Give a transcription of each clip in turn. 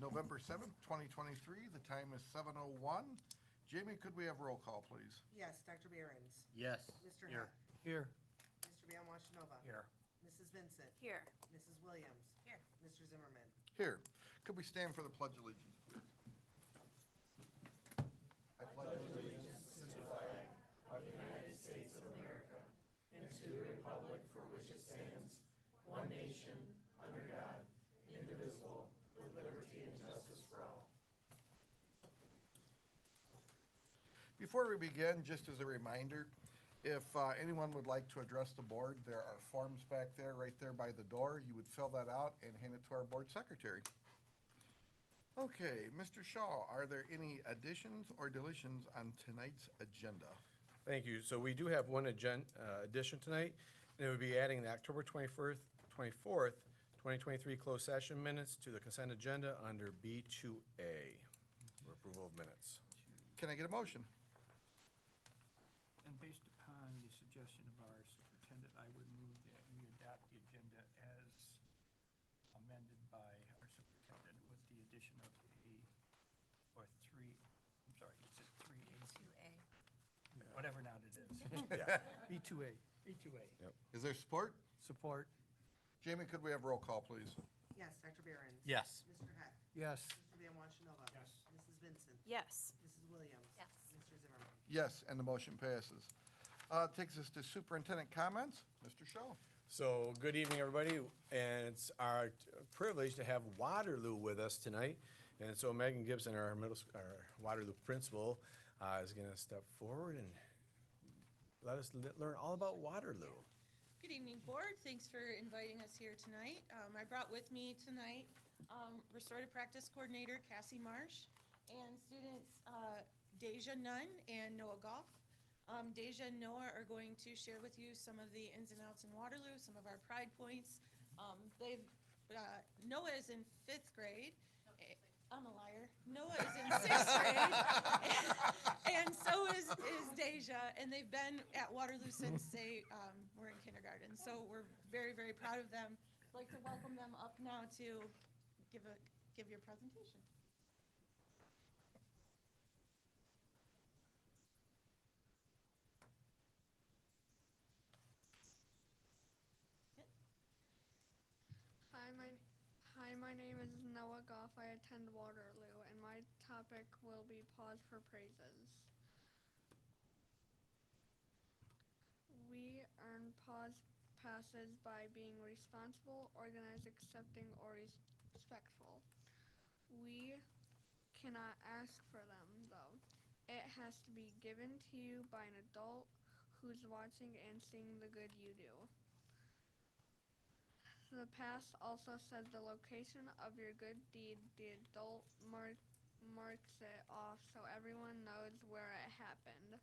November 7th, 2023. The time is 7:01. Jamie, could we have roll call, please? Yes, Dr. Behrens. Yes. Mr. Here. Heck. Here. Mr. Van Washenova. Here. Mrs. Vincent. Here. Mrs. Williams. Here. Mr. Zimmerman. Here. Could we stand for the Pledge of Allegiance, please? I pledge allegiance. Before we begin, just as a reminder, if anyone would like to address the board, there are forms back there, right there by the door. You would fill that out and hand it to our board secretary. Okay, Mr. Shaw, are there any additions or deletions on tonight's agenda? Thank you. So we do have one addition tonight, and it would be adding the October 24th, 2023 closed session minutes to the consent agenda under B2A, for approval of minutes. Can I get a motion? And based upon the suggestion of our superintendent, I would move that we adopt the agenda as amended by our superintendent with the addition of three A, whatever now it is. B2A. B2A. Is there support? Support. Jamie, could we have roll call, please? Yes, Dr. Behrens. Yes. Mr. Heck. Yes. Mr. Van Washenova. Yes. Mrs. Vincent. Yes. Mrs. Williams. Yes. Mr. Zimmerman. Yes, and the motion passes. Takes us to superintendent comments. Mr. Shaw. So, good evening, everybody, and it's our privilege to have Waterloo with us tonight. And so Megan Gibson, our Waterloo principal, is gonna step forward and let us learn all about Waterloo. Good evening, board. Thanks for inviting us here tonight. I brought with me tonight restorative practice coordinator Cassie Marsh and students Deja Nunn and Noah Goff. Deja and Noah are going to share with you some of the ins and outs in Waterloo, some of our pride points. Noah is in 5th grade. I'm a liar. Noah is in 6th grade, and so is Deja, and they've been at Waterloo since they were in kindergarten. So we're very, very proud of them. I'd like to welcome them up now to give your presentation. Hi, my name is Noah Goff. I attend Waterloo, and my topic will be Pause for Praises. We earn pause passes by being responsible, organized, accepting, or respectful. We cannot ask for them, though. It has to be given to you by an adult who's watching and seeing the good you do. The pass also says the location of your good deed. The adult marks it off so everyone knows where it happened.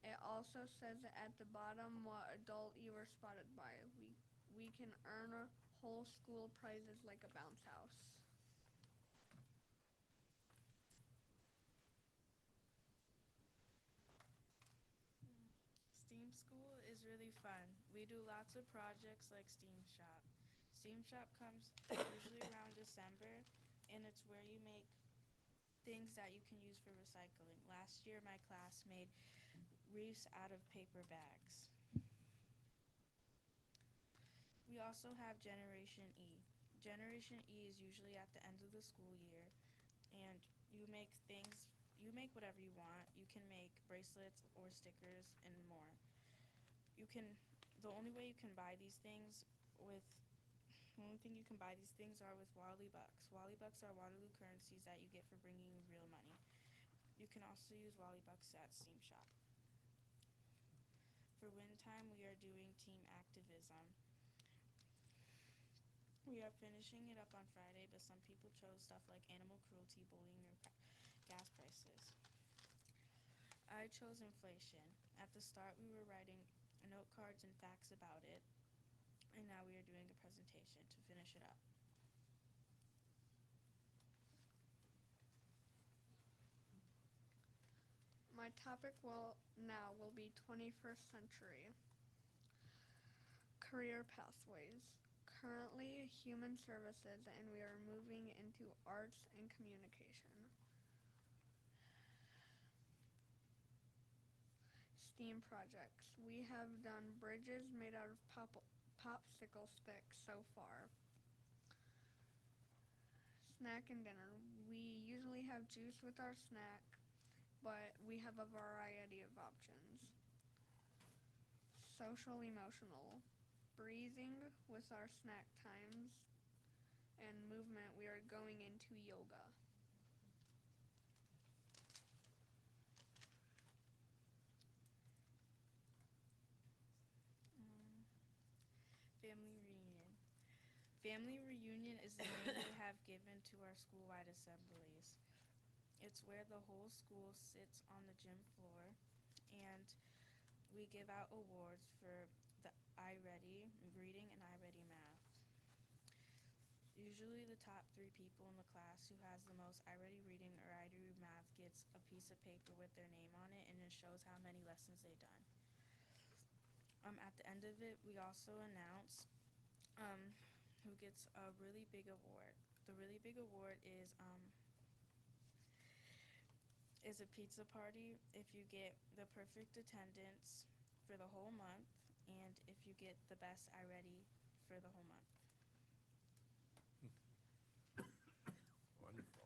It also says at the bottom what adult you were spotted by. We can earn whole school prizes like a bounce house. STEAM school is really fun. We do lots of projects like STEAM Shop. STEAM Shop comes usually around December, and it's where you make things that you can use for recycling. Last year, my class made wreaths out of paper bags. We also have Generation E. Generation E is usually at the end of the school year, and you make whatever you want. You can make bracelets or stickers and more. The only way you can buy these things are with Wally Bucks. Wally Bucks are Waterloo currencies that you get for bringing you real money. You can also use Wally Bucks at STEAM Shop. For Wind Time, we are doing team activism. We are finishing it up on Friday, but some people chose stuff like animal cruelty, bullying, or gas prices. I chose inflation. At the start, we were writing note cards and facts about it, and now we are doing a presentation to finish it up. My topic will be 21st century career pathways. currently human services, and we are moving into arts and communication. STEAM projects. We have done bridges made out of popsicle sticks so far. Snack and dinner. We usually have juice with our snack, but we have a variety of options. Social emotional. Breathing with our snack times. And movement. We are going into yoga. Family reunion. Family reunion is the name we have given to our school-wide assemblies. It's where the whole school sits on the gym floor, and we give out awards for the iReady reading and iReady math. Usually the top 3 people in the class who has the most iReady reading or iReady math gets a piece of paper with their name on it, and it shows how many lessons they've done. At the end of it, we also announce who gets a really big award. The really big award is a pizza party if you get the perfect attendance for the whole month, and if you get the best iReady for the whole month. Wonderful.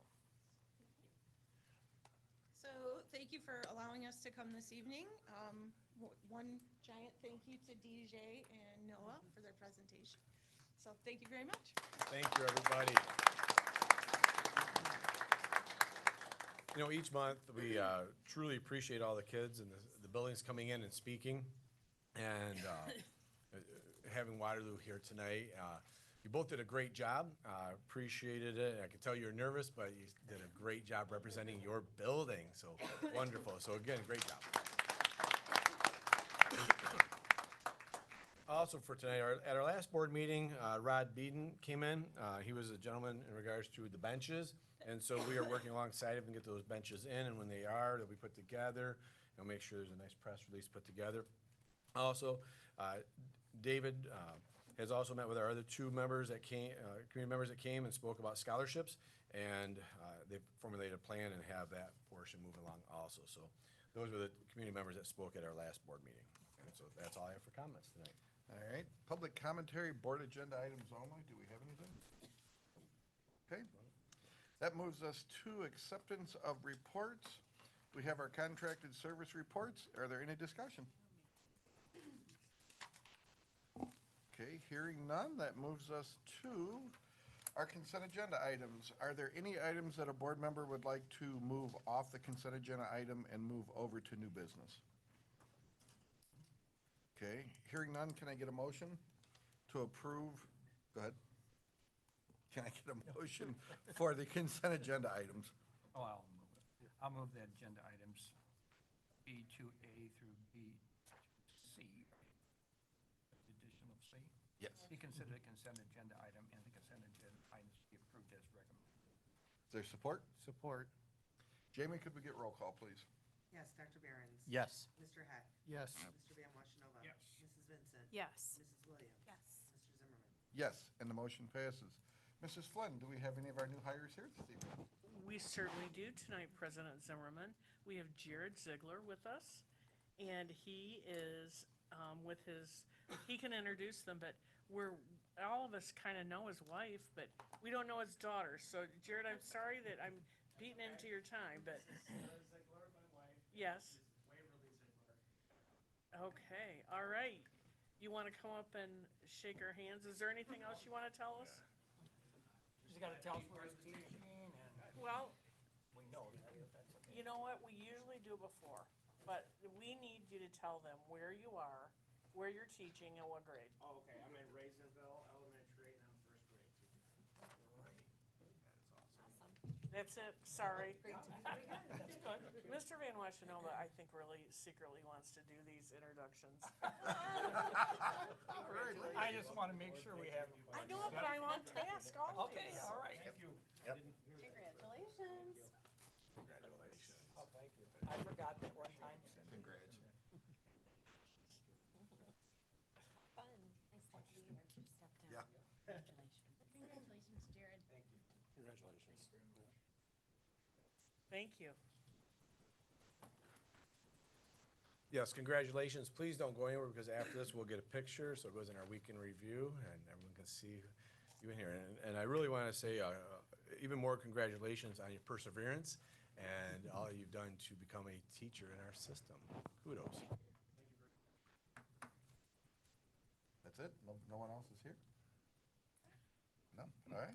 So thank you for allowing us to come this evening. One giant thank you to DJ and Noah for their presentation. So thank you very much. Thank you, everybody. You know, each month, we truly appreciate all the kids and the buildings coming in and speaking, and having Waterloo here tonight. You both did a great job. Appreciated it. I can tell you're nervous, but you did a great job representing your building. So wonderful. So again, great job. Also for tonight, at our last board meeting, Rod Beeden came in. He was a gentleman in regards to the benches. And so we are working alongside him to get those benches in, and when they are, they'll be put together. And make sure there's a nice press release put together. Also, David has also met with our other 2 members that came, community members that came and spoke about scholarships. And they formulated a plan and have that portion moving along also. So those were the community members that spoke at our last board meeting. And so that's all I have for comments tonight. All right, public commentary, board agenda items only. Do we have anything? Okay. That moves us to acceptance of reports. We have our contracted service reports. Are there any discussion? Okay, hearing none, that moves us to our consent agenda items. Are there any items that a board member would like to move off the consent agenda item and move over to new business? Okay, hearing none, can I get a motion to approve? Go ahead. Can I get a motion for the consent agenda items? Oh, I'll move it. I'll move the agenda items B2A through B2C. The addition of C. Yes. Be considered a consent agenda item, and the consent agenda items be approved as recommended. Is there support? Support. Jamie, could we get roll call, please? Yes, Dr. Behrens. Yes. Mr. Heck. Yes. Mr. Van Washenova. Yes. Mrs. Vincent. Yes. Mrs. Williams. Yes. Mr. Zimmerman. Yes, and the motion passes. Mrs. Flynn, do we have any of our new hires here this evening? We certainly do tonight, President Zimmerman. We have Jared Ziegler with us, and he is with his, he can introduce them, but all of us kind of know his wife, but we don't know his daughter. So Jared, I'm sorry that I'm beating into your time, but. Ziegler, my wife. Yes. Is Waverly Ziegler. Okay, all right. You want to come up and shake our hands? Is there anything else you want to tell us? You gotta tell us where he's teaching, and Well, we know that, if that's okay. you know what? We usually do before, but we need you to tell them where you are, where you're teaching, and what grade. Oh, okay, I'm in Raisinville Elementary and I'm first grade. That's it, sorry. That's good. Mr. Van Washenova, I think, really secretly wants to do these introductions. I just wanna make sure we have. I know, but I'm on task always. Okay, all right. Thank you. Congratulations. Oh, thank you. I forgot that one time. Congrats. Fun. Nice to see you. Step down. Yeah. Thank you. Yes, congratulations. Please don't go anywhere because after this, we'll get a picture, so it goes in our weekend review, and everyone can see you in here. And I really want to say even more congratulations on your perseverance and all you've done to become a teacher in our system. Kudos. That's it? No one else is here? No? All right.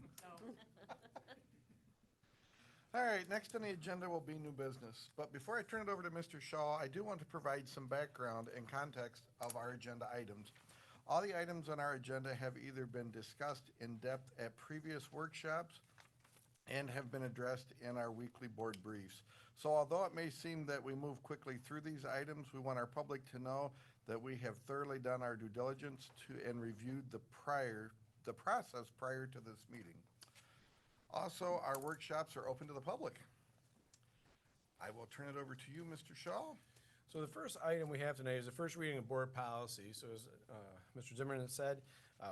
All right, next on the agenda will be new business. But before I turn it over to Mr. Shaw, I do want to provide some background and context of our agenda items. All the items on our agenda have either been discussed in depth at previous workshops and have been addressed in our weekly board briefs. So although it may seem that we move quickly through these items, we want our public to know that we have thoroughly done our due diligence and reviewed the process prior to this meeting. Also, our workshops are open to the public. I will turn it over to you, Mr. Shaw. So the first item we have tonight is the first reading of board policy. So as Mr. Zimmerman said,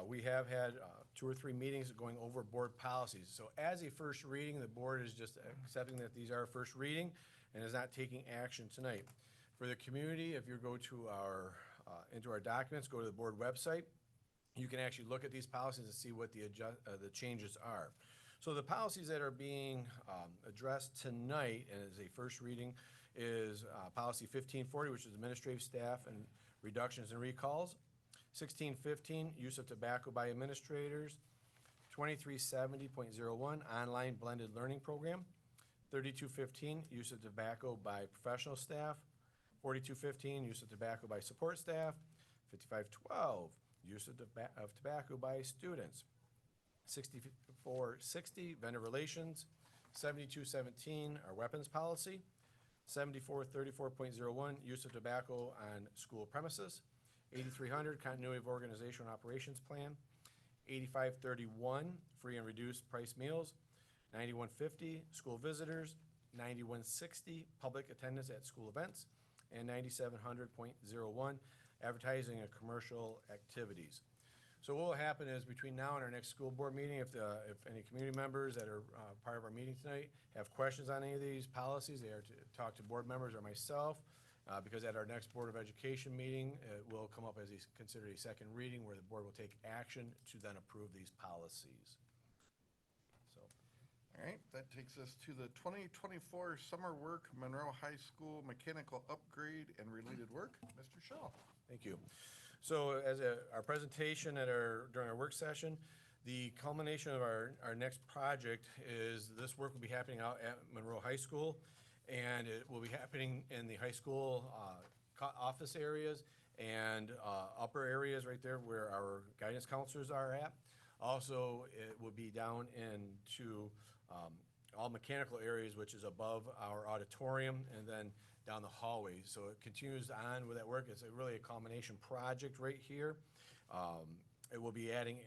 we have had 2 or 3 meetings going over board policies. So as a first reading, the board is just accepting that these are first reading and is not taking action tonight. For the community, if you go to into our documents, go to the board website, you can actually look at these policies and see what the changes are. So the policies that are being addressed tonight and as a first reading is policy 1540, which is administrative staff and reductions and recalls. 1615, use of tobacco by administrators. 2370.01, online blended learning program. 3215, use of tobacco by professional staff. 4215, use of tobacco by support staff. 5512, use of tobacco by students. 6460, vendor relations. 7217, our weapons policy. 7434.01, use of tobacco on school premises. 8300, continuity of organization and operations plan. 8531, free and reduced price meals. 9150, school visitors. 9160, public attendance at school events. And 9700.01, advertising and commercial activities. So what will happen is between now and our next school board meeting, if any community members that are part of our meeting tonight have questions on any of these policies, they are to talk to board members or myself, because at our next Board of Education meeting, it will come up as considered a second reading where the board will take action to then approve these policies. So, All right, that takes us to the 2024 summer work, Monroe High School mechanical upgrade and related work. Mr. Shaw. thank you. So as our presentation during our work session, the culmination of our next project is this work will be happening out at Monroe High School, and it will be happening in the high school office areas and upper areas right there where our guidance counselors are at. Also, it will be down into all mechanical areas, which is above our auditorium, and then down the hallway. So it continues on with that work. It's really a culmination project right here. It will be adding,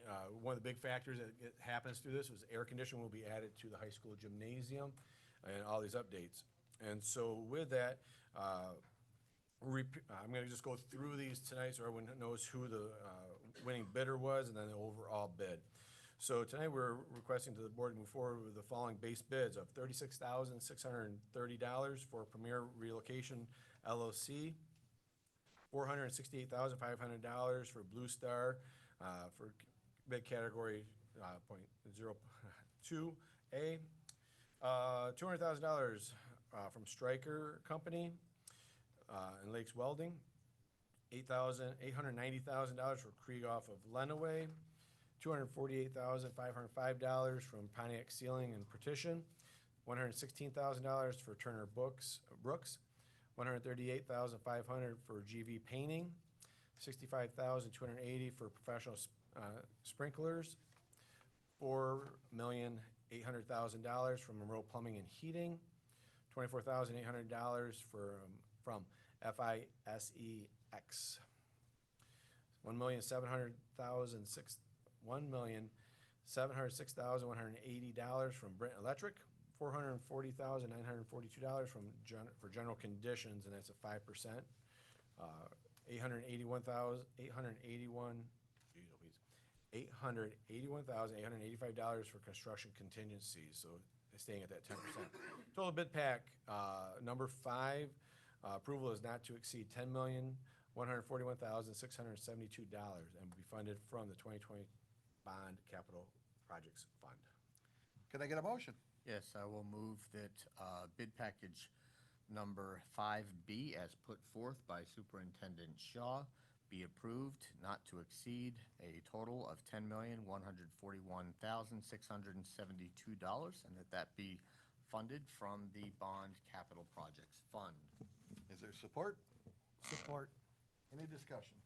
one of the big factors that happens through this was air conditioning will be added to the high school gymnasium and all these updates. And so with that, I'm gonna just go through these tonight so everyone knows who the winning bidder was and then the overall bid. So tonight we're requesting to the board to move forward with the following base bids of $36,630 for Premier Relocation LLC, $468,500 for Blue Star for bid category .02A, $200,000 from Stryker Company and Lakes Welding, $890,000 for Krieghoff of Lenawee, $248,505 from Pontiac Ceiling and Partition, $116,000 for Turner Brooks, $138,500 for GV Painting, $65,280 for Professional Sprinklers, $4,800,000 from Monroe Plumbing and Heating, $24,800 from FISEX, $1,706,180 from Brent Electric, $440,942 for general conditions, and that's a 5%. $881,885 for construction contingencies. So staying at that 10%. Total bid pack, number 5, approval is not to exceed $10,141,672 and will be funded from the 2020 Bond Capital Projects Fund. Can I get a motion? Yes, I will move that bid package number 5B as put forth by Superintendent Shaw be approved, not to exceed a total of $10,141,672, and that be funded from the Bond Capital Projects Fund. Is there support? Support. Any discussion?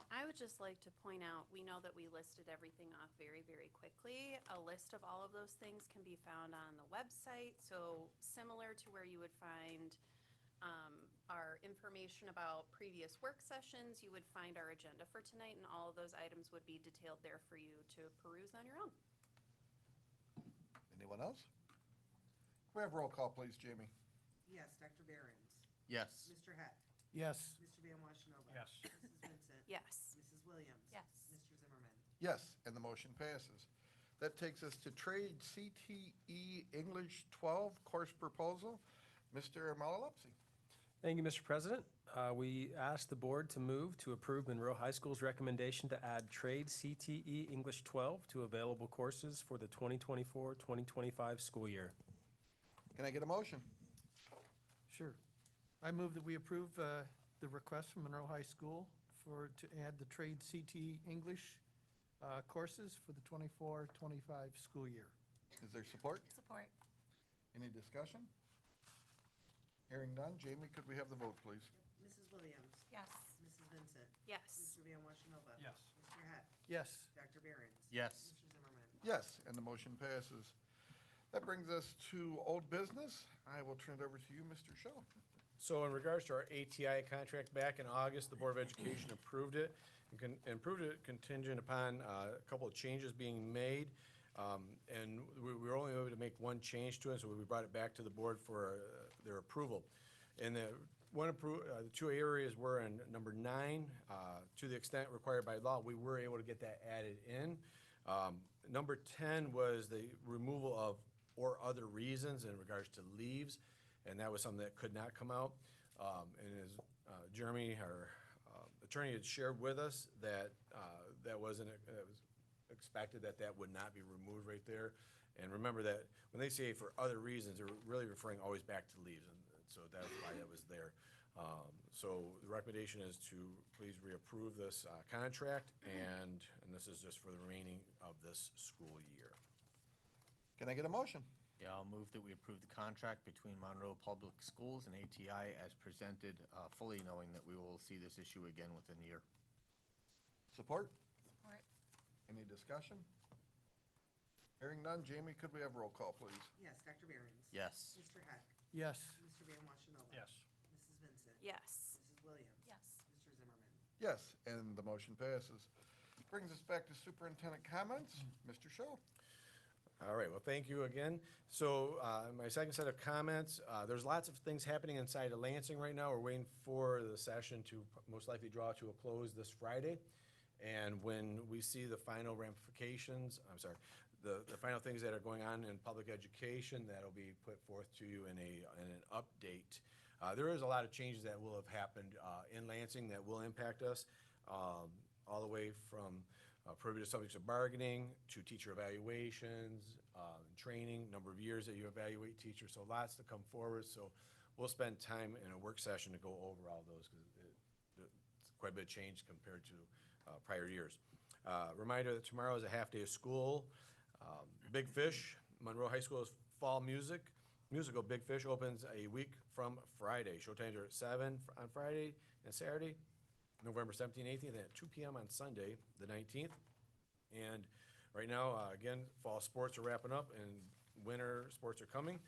I would just like to point out, we know that we listed everything off very, very quickly. A list of all of those things can be found on the website, so similar to where you would find our information about previous work sessions, you would find our agenda for tonight, and all of those items would be detailed there for you to peruse on your own. Anyone else? We have roll call, please, Jamie. Yes, Dr. Behrens. Yes. Mr. Heck. Yes. Mr. Van Washenova. Yes. Mrs. Vincent. Yes. Mrs. Williams. Yes. Mr. Zimmerman. Yes, and the motion passes. That takes us to trade CTE English 12 course proposal. Mr. Malalupsi. Thank you, Mr. President. We ask the board to move to approve Monroe High School's recommendation to add trade CTE English 12 to available courses for the 2024-2025 school year. Can I get a motion? Sure. I move that we approve the request from Monroe High School to add the trade CTE English courses for the 24-25 school year. Is there support? Support. Any discussion? Hearing none. Jamie, could we have the vote, please? Mrs. Williams. Yes. Mrs. Vincent. Yes. Mr. Van Washenova. Yes. Mr. Heck. Yes. Dr. Behrens. Yes. Mr. Zimmerman. Yes, and the motion passes. That brings us to old business. I will turn it over to you, Mr. Shaw. So in regards to our ATI contract, back in August, the Board of Education approved it, and approved it contingent upon a couple of changes being made. And we were only able to make one change to it, so we brought it back to the board for their approval. And the two areas were in number 9, to the extent required by law, we were able to get that added in. Number 10 was the removal of or other reasons in regards to leaves, and that was something that could not come out. And as Jeremy, our attorney, had shared with us, that that was expected that would not be removed right there. And remember that when they say for other reasons, they're really referring always back to leaves, and so that's why that was there. So the recommendation is to please reapprove this contract, and this is just for the remaining of this school year. Can I get a motion? Yeah, I'll move that we approve the contract between Monroe Public Schools and ATI as presented, fully knowing that we will see this issue again within a year. Support? Support. Any discussion? Hearing none. Jamie, could we have roll call, please? Yes, Dr. Behrens. Yes. Mr. Heck. Yes. Mr. Van Washenova. Yes. Mrs. Vincent. Yes. Mrs. Williams. Yes. Mr. Zimmerman. Yes, and the motion passes. Brings us back to superintendent comments. Mr. Shaw. All right, well, thank you again. So my second set of comments, there's lots of things happening inside of Lansing right now. We're waiting for the session to most likely draw to a close this Friday. And when we see the final ramifications, the final things that are going on in public education, that'll be put forth to you in an update. There is a lot of changes that will have happened in Lansing that will impact us, all the way from prohibited subjects of bargaining to teacher evaluations, training, number of years that you evaluate teachers. So lots to come forward. So we'll spend time in a work session to go over all those, because it's quite a bit of change compared to prior years. Reminder that tomorrow is a half day of school. Big Fish, Monroe High School's fall musical Big Fish opens a week from Friday. Showtimes are at 7 on Friday and Saturday, November 17th, 18th, and at 2 p.m. on Sunday, the 19th. And right now, again, fall sports are wrapping up and winter sports are coming.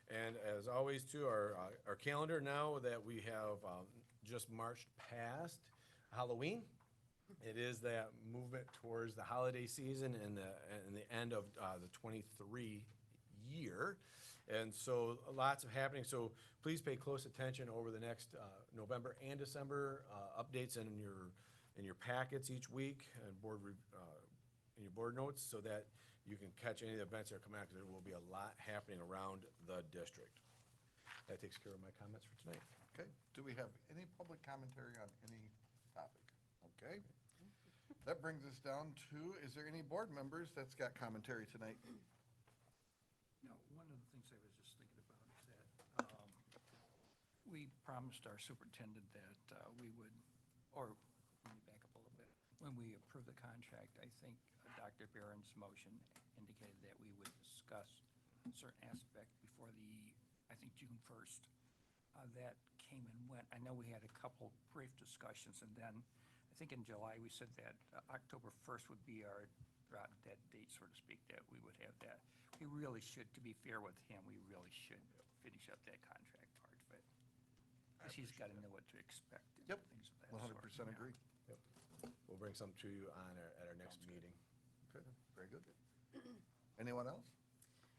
And as always, too, our calendar now that we have just marched past Halloween, it is that movement towards the holiday season and the end of the 23 year. And so lots of happening. So please pay close attention over the next November and December updates in your packets each week and in your board notes, so that you can catch any of the events that are coming out, because there will be a lot happening around the district. That takes care of my comments for tonight. Okay, do we have any public commentary on any topic? Okay. That brings us down to, is there any board members that's got commentary tonight? No, one of the things I was just thinking about is that we promised our superintendent that we would, or let me back up a little bit. When we approved the contract, I think Dr. Barron's motion indicated that we would discuss a certain aspect before the, I think, June 1st. That came and went. I know we had a couple brief discussions, and then I think in July, we said that October 1st would be our drop dead date, so to speak, that we would have that. We really should, to be fair with him, we really should finish up that contract part of it. Because he's got to know what to expect. And Yep, things of that 100% sort. Yeah. agree. Yep. We'll bring some to you on at our next meeting. Okay, very good. Anyone else?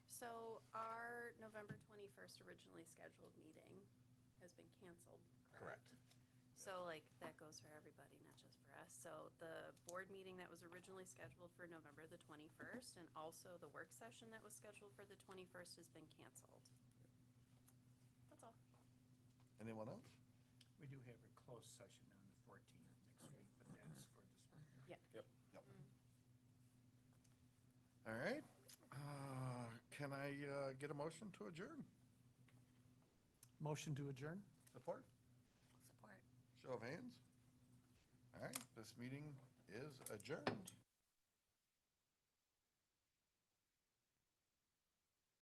So our November 21st originally scheduled meeting has been canceled. Correct. So like, that goes for everybody, not just for us. So the board meeting that was originally scheduled for November the 21st, and also the work session that was scheduled for the 21st has been canceled. That's all. Anyone else? We do have a closed session on the 14th next week, but that's for this one. Yeah. Yep. All right. Can I get a motion to adjourn? Motion to adjourn? Support? Support. Show of hands? All right, this meeting is adjourned.